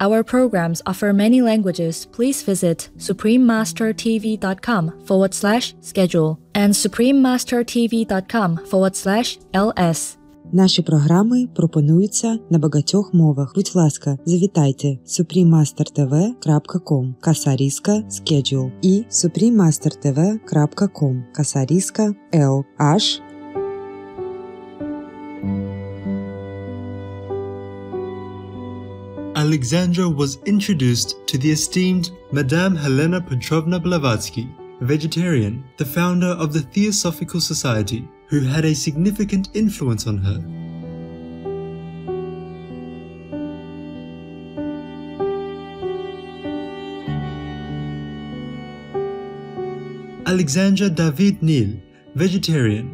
our programs offer many languages, please visit suprememastertv.com/schedule and suprememastertv.com/ls. Наші програми пропонуються на багатьох мовах. Будь ласка, завітайте suprememastertv.com /schedule і suprememastertv.com /LH. Alexandra was introduced to the esteemed Madame Helena Petrovna Blavatsky, a vegetarian, the founder of the Theosophical Society, who had a significant influence on her. Alexandra David Neil, vegetarian,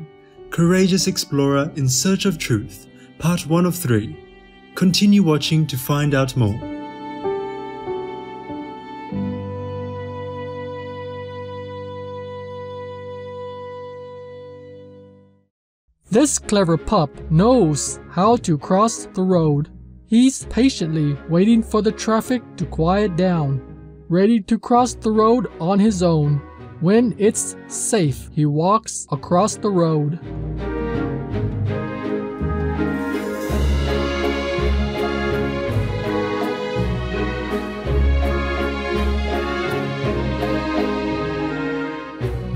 courageous explorer in search of truth, part 1 of 3. Continue watching to find out more. This clever pup knows how to cross the road. He's patiently waiting for the traffic to quiet down, ready to cross the road on his own. When it's safe, he walks across the road.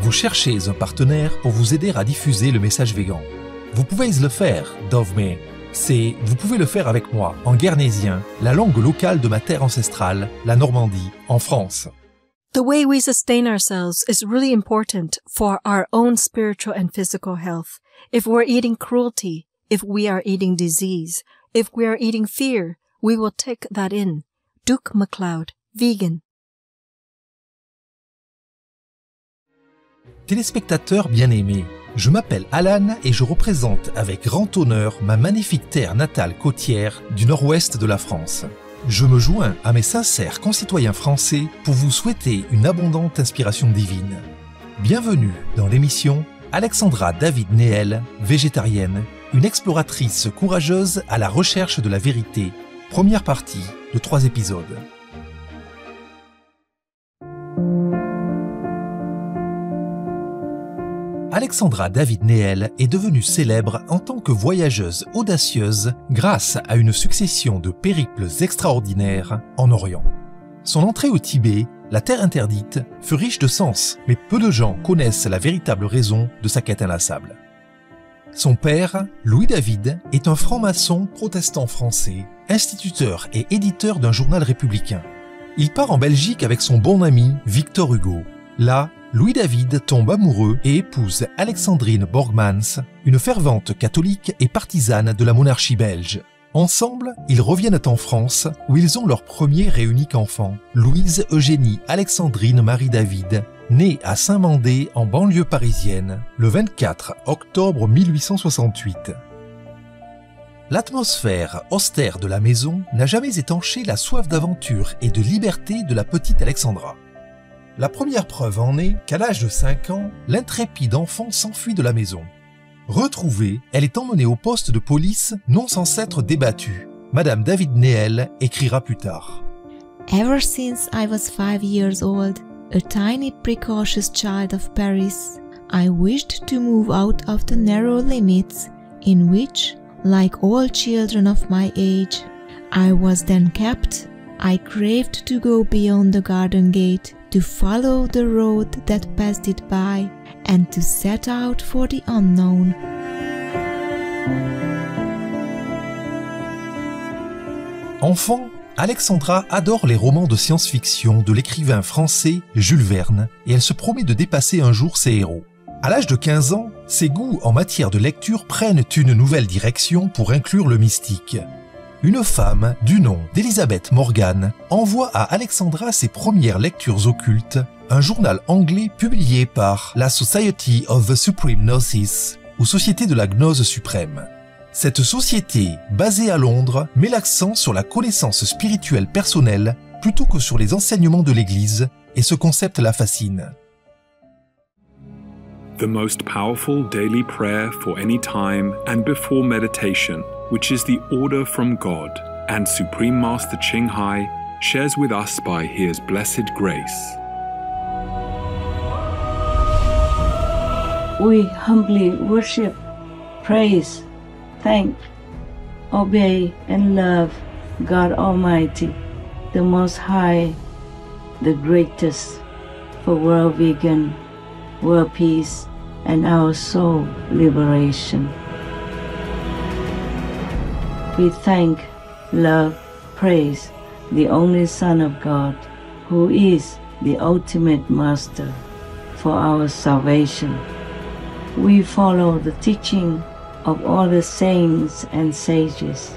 Vous cherchez un partenaire pour vous aider à diffuser le message végan. Vous pouvez le faire, Dovme. Vous pouvez le faire avec moi, en guernésien, la langue locale de ma terre ancestrale, la Normandie, en France. The way we sustain ourselves is really important for our own spiritual and physical health. If we're eating cruelty, if we are eating disease, if we are eating fear, we will take that in. Duke MacLeod, vegan. Téléspectateurs bien-aimés, je m'appelle Alan et je représente avec grand honneur ma magnifique terre natale côtière du nord-ouest de la France. Je me joins à mes sincères concitoyens français pour vous souhaiter une abondante inspiration divine. Bienvenue dans l'émission Alexandra David Néel, végétarienne, une exploratrice courageuse à la recherche de la vérité. Première partie de 3 épisodes. Alexandra David Néel est devenue célèbre en tant que voyageuse audacieuse grâce à une succession de périples extraordinaires en Orient. Son entrée au Tibet, la terre interdite, fut riche de sens, mais peu de gens connaissent la véritable raison de sa quête inlassable. Son père, Louis David, est un franc-maçon protestant français, instituteur et éditeur d'un journal républicain. Il part en Belgique avec son bon ami Victor Hugo. Là, Louis David tombe amoureux et épouse Alexandrine Borgmans, une fervente catholique et partisane de la monarchie belge. Ensemble, ils reviennent en France où ils ont leur premier et unique enfant, Louise Eugénie Alexandrine Marie David, née à Saint-Mandé en banlieue parisienne, le 24 octobre 1868. L'atmosphère austère de la maison n'a jamais étanché la soif d'aventure et de liberté de la petite Alexandra. La première preuve en est qu'à l'âge de 5 ans, l'intrépide enfant s'enfuit de la maison. Retrouvée, elle est emmenée au poste de police non sans s'être débattue. Madame David Néel écrira plus tard. Ever since I was 5 years old, a tiny precocious child of Paris, I wished to move out of the narrow limits in which, like all children of my age, I was then kept. I craved to go beyond the garden gate, to follow the road that passed it by, and to set out for the unknown. Enfant, Alexandra adore les romans de science-fiction de l'écrivain français Jules Verne et elle se promet de dépasser un jour ses héros. À l'âge de 15 ans, ses goûts en matière de lecture prennent une nouvelle direction pour inclure le mystique. Une femme du nom d'Elizabeth Morgan envoie à Alexandra ses premières lectures occultes, un journal anglais publié par la Society of the Supreme Gnosis, ou Société de la Gnose suprême. Cette société, basée à Londres, met l'accent sur la connaissance spirituelle personnelle plutôt que sur les enseignements de l'Église, et ce concept la fascine. The most powerful daily prayer for any time and before meditation, which is the order from God, and Supreme Master Ching Hai shares with us by His blessed grace. We humbly worship, praise, thank, obey, and love God Almighty, the Most High, the greatest, for world vegan, world peace, and our soul liberation. We thank, love, praise the only Son of God, who is the ultimate Master for our salvation. We follow the teaching of all the saints and sages.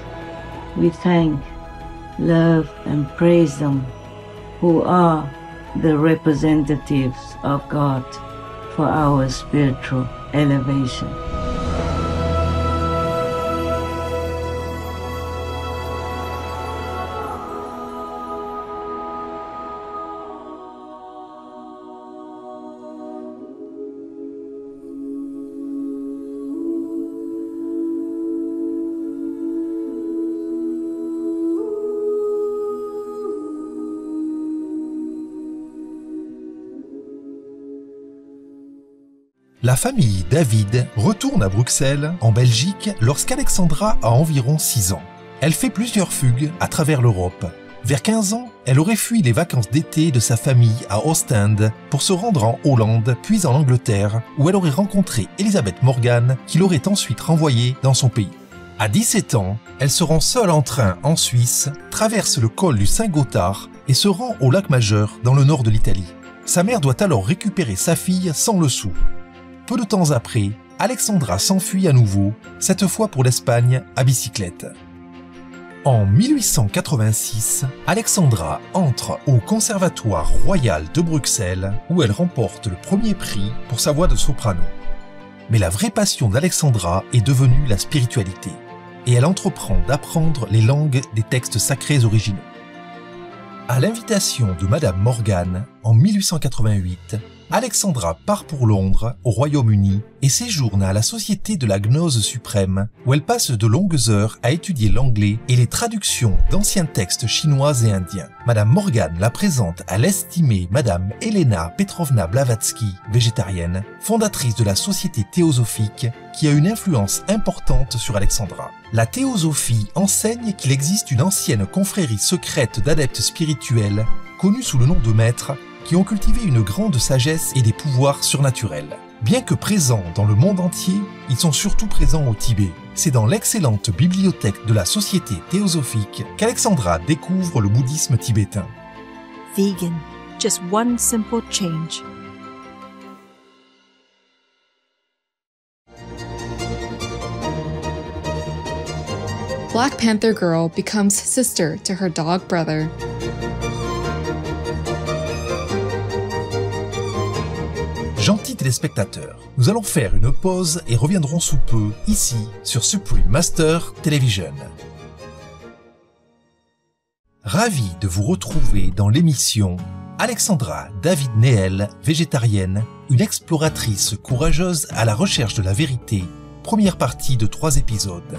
We thank, love, and praise them, who are the representatives of God for our spiritual elevation. La famille David retourne à Bruxelles, en Belgique, lorsqu'Alexandra a environ 6 ans. Elle fait plusieurs fugues à travers l'Europe. Vers 15 ans, elle aurait fui les vacances d'été de sa famille à Ostende pour se rendre en Hollande, puis en Angleterre, où elle aurait rencontré Elisabeth Morgan, qui l'aurait ensuite renvoyée dans son pays. À 17 ans, elle se rend seule en train en Suisse, traverse le col du Saint-Gothard et se rend au lac Majeur, dans le nord de l'Italie. Sa mère doit alors récupérer sa fille sans le sou. Peu de temps après, Alexandra s'enfuit à nouveau, cette fois pour l'Espagne à bicyclette. En 1886, Alexandra entre au Conservatoire royal de Bruxelles, où elle remporte le premier prix pour sa voix de soprano. Mais la vraie passion d'Alexandra est devenue la spiritualité, et elle entreprend d'apprendre les langues des textes sacrés originaux. À l'invitation de Madame Morgan, en 1888, Alexandra part pour Londres, au Royaume-Uni, et séjourne à la Société de la Gnose suprême, où elle passe de longues heures à étudier l'anglais et les traductions d'anciens textes chinois et indiens. Madame Morgan la présente à l'estimée Madame Elena Petrovna Blavatsky, végétarienne, fondatrice de la Société théosophique, qui a une influence importante sur Alexandra. La théosophie enseigne qu'il existe une ancienne confrérie secrète d'adeptes spirituels, connue sous le nom de maîtres, qui ont cultivé une grande sagesse et des pouvoirs surnaturels. Bien que présents dans le monde entier, ils sont surtout présents au Tibet. C'est dans l'excellente bibliothèque de la Société théosophique qu'Alexandra découvre le bouddhisme tibétain. Vegan, just one simple change. Black Panther Girl becomes sister to her dog brother. Gentils téléspectateurs, nous allons faire une pause et reviendrons sous peu, ici, sur Supreme Master Television. Ravi de vous retrouver dans l'émission Alexandra David Néel, végétarienne, une exploratrice courageuse à la recherche de la vérité, première partie de 3 épisodes.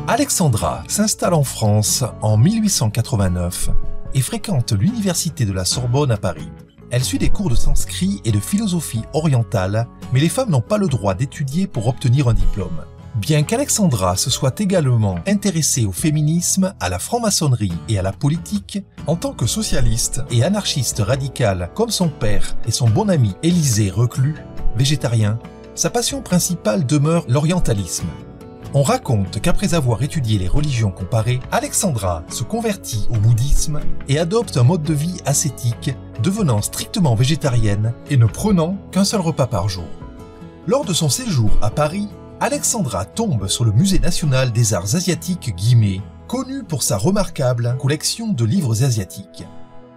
Alexandra s'installe en France en 1889 et fréquente l'université de la Sorbonne à Paris. Elle suit des cours de sanskrit et de philosophie orientale, mais les femmes n'ont pas le droit d'étudier pour obtenir un diplôme. Bien qu'Alexandra se soit également intéressée au féminisme, à la franc-maçonnerie et à la politique, en tant que socialiste et anarchiste radicale comme son père et son bon ami Élisée Reclus, végétarien, sa passion principale demeure l'orientalisme. On raconte qu'après avoir étudié les religions comparées, Alexandra se convertit au bouddhisme et adopte un mode de vie ascétique, devenant strictement végétarienne et ne prenant qu'un seul repas par jour. Lors de son séjour à Paris, Alexandra tombe sur le Musée national des arts asiatiques Guimet, connu pour sa remarquable collection de livres asiatiques.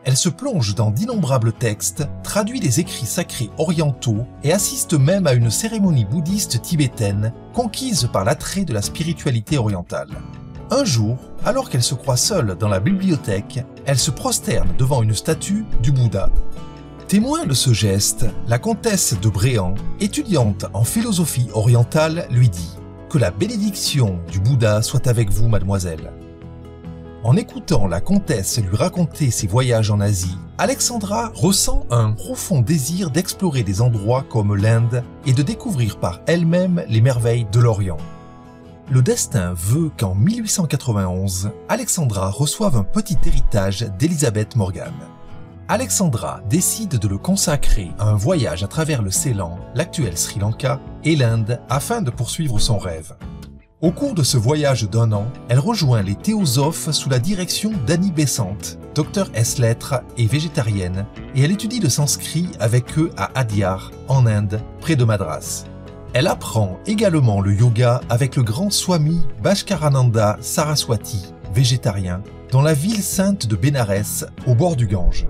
Elle se plonge dans d'innombrables textes, traduit les écrits sacrés orientaux et assiste même à une cérémonie bouddhiste tibétaine conquise par l'attrait de la spiritualité orientale. Un jour, alors qu'elle se croit seule dans la bibliothèque, elle se prosterne devant une statue du Bouddha. Témoin de ce geste, la comtesse de Bréant, étudiante en philosophie orientale, lui dit « Que la bénédiction du Bouddha soit avec vous, mademoiselle. » En écoutant la comtesse lui raconter ses voyages en Asie, Alexandra ressent un profond désir d'explorer des endroits comme l'Inde et de découvrir par elle-même les merveilles de l'Orient. Le destin veut qu'en 1891, Alexandra reçoive un petit héritage d'Elizabeth Morgan. Alexandra décide de le consacrer à un voyage à travers le Ceylan, l'actuel Sri Lanka, et l'Inde afin de poursuivre son rêve. Au cours de ce voyage d'1 an, elle rejoint les théosophes sous la direction d'Annie Besant, docteur ès-lettres et végétarienne, et elle étudie le sanskrit avec eux à Adyar, en Inde, près de Madras. Elle apprend également le yoga avec le grand Swami Bhaskarananda Saraswati, végétarien, dans la ville sainte de Bénarès, au bord du Gange.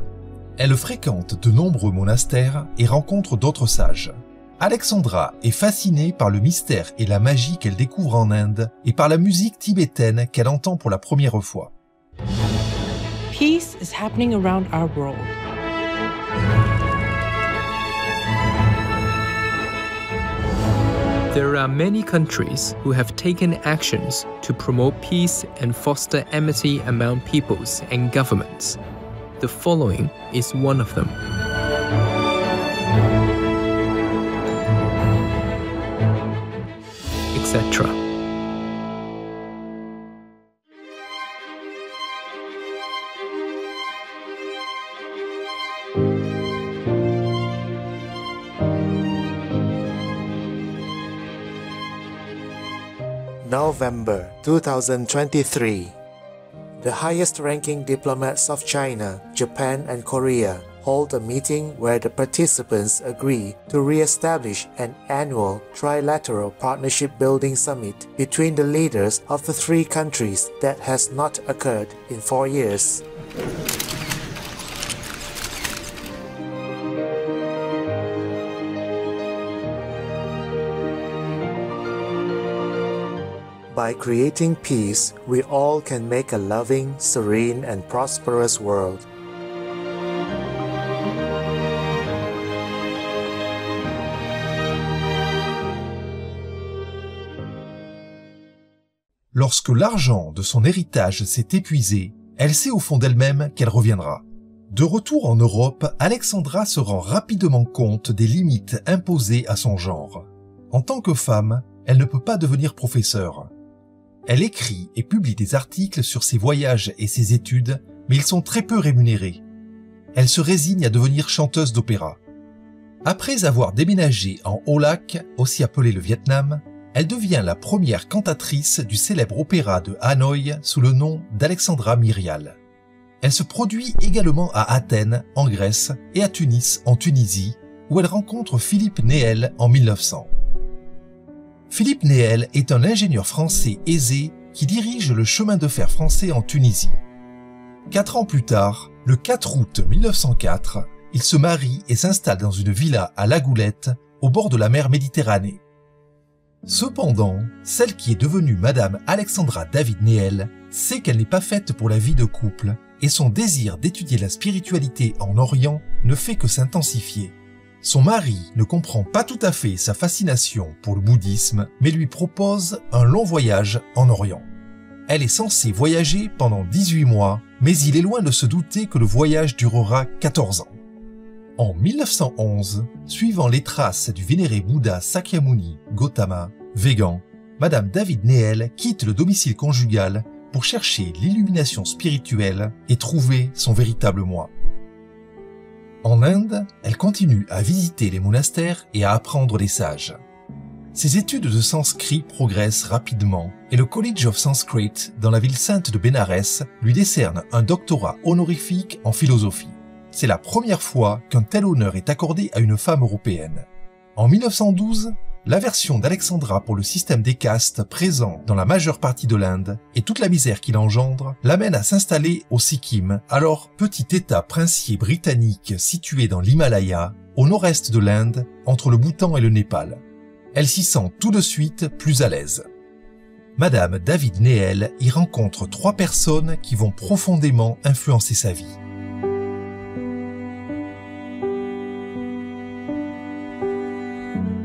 Elle fréquente de nombreux monastères et rencontre d'autres sages. Alexandra est fascinée par le mystère et la magie qu'elle découvre en Inde et par la musique tibétaine qu'elle entend pour la première fois. Peace is happening around our world. There are many countries who have taken actions to promote peace and foster amity among peoples and governments. The following is one of them. Etc. November 2023. The highest-ranking diplomats of China, Japan, and Korea hold a meeting where the participants agree to re-establish an annual trilateral partnership-building summit between the leaders of the three countries that has not occurred in 4 years. By creating peace, we all can make a loving, serene, and prosperous world. Lorsque l'argent de son héritage s'est épuisé, elle sait au fond d'elle-même qu'elle reviendra. De retour en Europe, Alexandra se rend rapidement compte des limites imposées à son genre. En tant que femme, elle ne peut pas devenir professeure. Elle écrit et publie des articles sur ses voyages et ses études, mais ils sont très peu rémunérés. Elle se résigne à devenir chanteuse d'opéra. Après avoir déménagé en Haut-Lac, aussi appelé le Vietnam, elle devient la première cantatrice du célèbre opéra de Hanoï sous le nom d'Alexandra Myrial. Elle se produit également à Athènes, en Grèce, et à Tunis, en Tunisie, où elle rencontre Philippe Néel en 1900. Philippe Néel est un ingénieur français aisé qui dirige le chemin de fer français en Tunisie. 4 ans plus tard, le 4 août 1904, il se marie et s'installe dans une villa à La Goulette, au bord de la mer Méditerranée. Cependant, celle qui est devenue Madame Alexandra David Néel sait qu'elle n'est pas faite pour la vie de couple et son désir d'étudier la spiritualité en Orient ne fait que s'intensifier. Son mari ne comprend pas tout à fait sa fascination pour le bouddhisme, mais lui propose un long voyage en Orient. Elle est censée voyager pendant 18 mois, mais il est loin de se douter que le voyage durera 14 ans. En 1911, suivant les traces du vénéré Bouddha Sakyamuni Gautama, végan, Madame David Néel quitte le domicile conjugal pour chercher l'illumination spirituelle et trouver son véritable moi. En Inde, elle continue à visiter les monastères et à apprendre des sages. Ses études de sanskrit progressent rapidement et le College of Sanskrit dans la ville sainte de Bénarès lui décerne un doctorat honorifique en philosophie. C'est la première fois qu'un tel honneur est accordé à une femme européenne. En 1912, l'aversion d'Alexandra pour le système des castes présent dans la majeure partie de l'Inde et toute la misère qu'il engendre l'amène à s'installer au Sikkim, alors petit état princier britannique situé dans l'Himalaya, au nord-est de l'Inde, entre le Bhoutan et le Népal. Elle s'y sent tout de suite plus à l'aise. Madame David Néel y rencontre 3 personnes qui vont profondément influencer sa vie.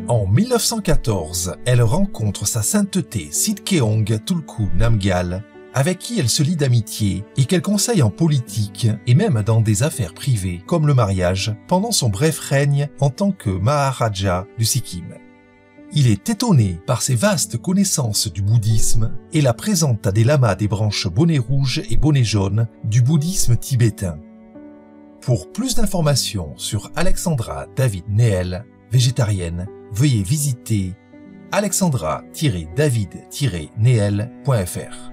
En 1914, elle rencontre sa sainteté Sidkeong Tulku Namgyal, avec qui elle se lie d'amitié et qu'elle conseille en politique et même dans des affaires privées comme le mariage pendant son bref règne en tant que Maharaja du Sikkim. Il est étonné par ses vastes connaissances du bouddhisme et la présente à des lamas des branches bonnet rouge et bonnet jaune du bouddhisme tibétain. Pour plus d'informations sur Alexandra David Neel, végétarienne, veuillez visiter alexandra-david-neel.fr.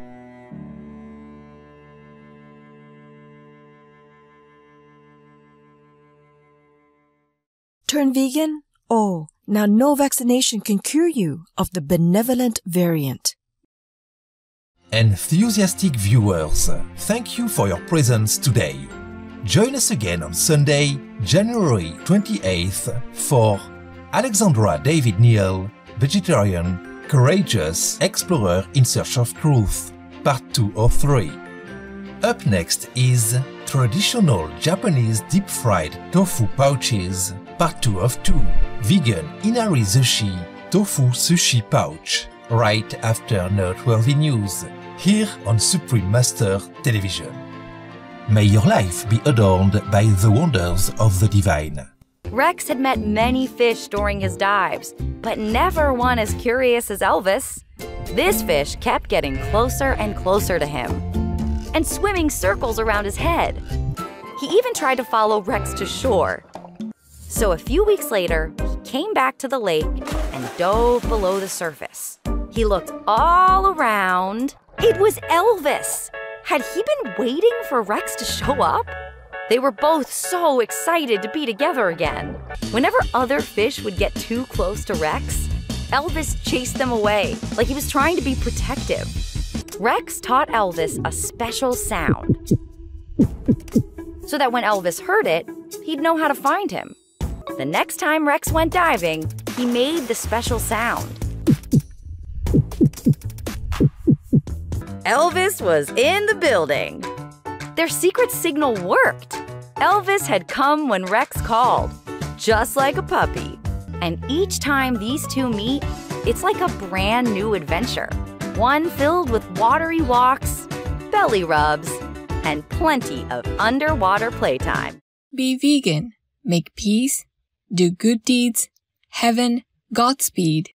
Turn vegan? Oh, now no vaccination can cure you of the benevolent variant. Enthusiastic viewers, thank you for your presence today. Join us again on Sunday, January 28th for Alexandra David Neel, Vegetarian, Courageous Explorer in Search of Truth, Part 2 of 3. Up next is Traditional Japanese Deep-Fried Tofu Pouches, Part 2 of 2, Vegan Inari Sushi Tofu Sushi Pouch, right after noteworthy news, here on Supreme Master Television. May your life be adorned by the wonders of the divine. Rex had met many fish during his dives, but never one as curious as Elvis. This fish kept getting closer and closer to him, and swimming circles around his head. He even tried to follow Rex to shore. So a few weeks later, he came back to the lake and dove below the surface. He looked all around. It was Elvis! Had he been waiting for Rex to show up? They were both so excited to be together again. Whenever other fish would get too close to Rex, Elvis chased them away, like he was trying to be protective. Rex taught Elvis a special sound, so that when Elvis heard it, he'd know how to find him. The next time Rex went diving, he made the special sound. Elvis was in the building. Their secret signal worked. Elvis had come when Rex called, just like a puppy. And each time these two meet, it's like a brand new adventure. One filled with watery walks, belly rubs, and plenty of underwater playtime. Be vegan, make peace, do good deeds, heaven, Godspeed.